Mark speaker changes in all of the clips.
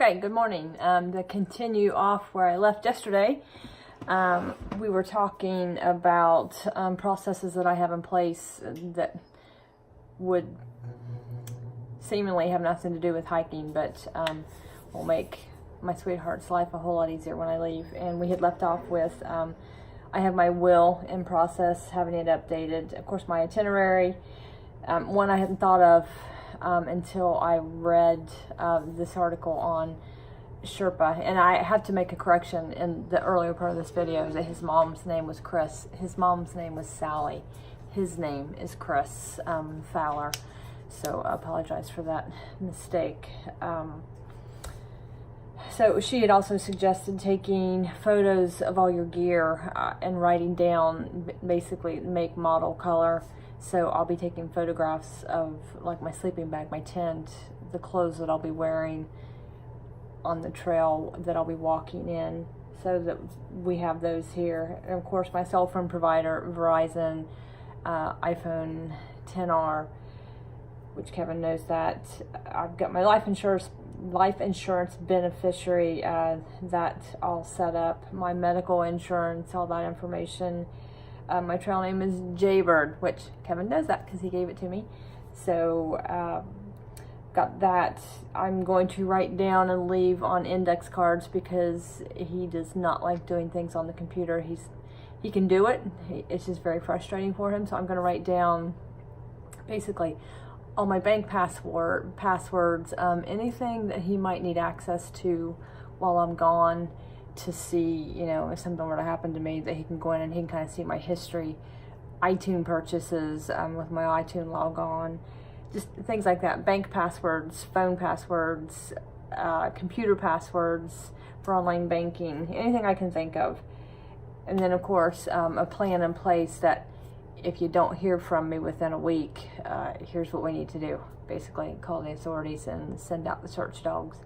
Speaker 1: Okay, good morning. To continue off where I left yesterday, we were talking about processes that I have in place that would seemingly have nothing to do with hiking, but will make my sweetheart's life a whole lot easier when I leave. And we had left off with, I have my will in process, having it updated. Of course, my itinerary, one I hadn't thought of until I read this article on Sherpa. And I have to make a correction in the earlier part of this video that his mom's name was Chris. His mom's name was Sally. His name is Chris Fowler. So I apologize for that mistake. So she had also suggested taking photos of all your gear and writing down basically make, model, color. So I'll be taking photographs of like my sleeping bag, my tent, the clothes that I'll be wearing on the trail that I'll be walking in, so that we have those here. And of course my cell phone provider, Verizon, iPhone XR, which Kevin knows that. I've got my life insurance beneficiary, that all set up, my medical insurance, all that information. My trail name is Jaybird, which Kevin knows that because he gave it to me. So got that. I'm going to write down and leave on index cards because he does not like doing things on the computer. He can do it. It's just very frustrating for him. So I'm going to write down basically all my bank passwords, anything that he might need access to while I'm gone, to see, you know, if something were to happen to me, that he can go in and he can kind of see my history, iTunes purchases with my iTunes log on, just things like that, bank passwords, phone passwords, computer passwords for online banking, anything I can think of. And then of course a plan in place that if you don't hear from me within a week, here's what we need to do. Basically call the authorities and send out the search dogs,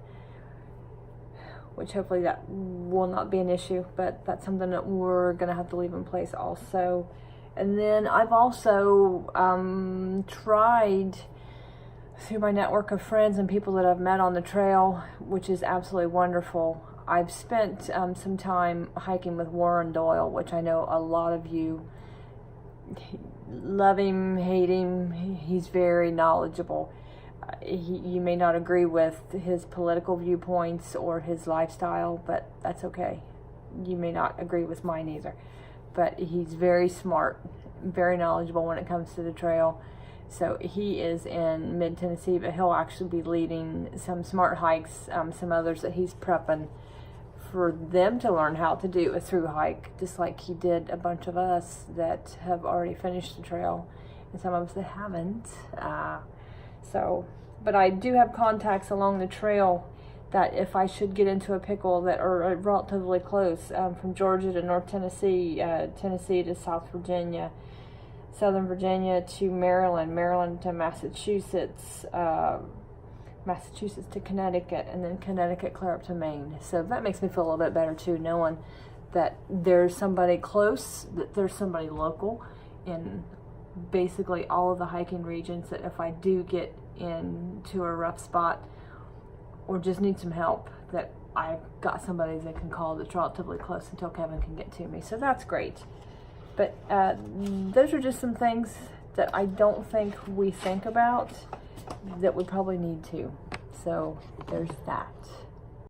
Speaker 1: which hopefully that will not be an issue, but that's something that we're gonna have to leave in place also. And then I've also tried through my network of friends and people that I've met on the trail, which is absolutely wonderful. I've spent some time hiking with Warren Doyle, which I know a lot of you love him, hate him. He's very knowledgeable. You may not agree with his political viewpoints or his lifestyle, but that's okay. You may not agree with mine either. But he's very smart, very knowledgeable when it comes to the trail. So he is in mid-Tennessee, but he'll actually be leading some smart hikes, some others that he's prepping for them to learn how to do a through hike, just like he did a bunch of us that have already finished the trail, and some of us that haven't. But I do have contacts along the trail that if I should get into a pickle that are relatively close, from Georgia to North Tennessee, Tennessee to South Virginia, Southern Virginia to Maryland, Maryland to Massachusetts, Massachusetts to Connecticut, and then Connecticut clear up to Maine. So that makes me feel a little bit better too, knowing that there's somebody close, that there's somebody local in basically all of the hiking regions, that if I do get into a rough spot or just need some help, that I've got somebody that can call that's relatively close until Kevin can get to me. So that's great. But those are just some things that I don't think we think about that we probably need to. So there's that.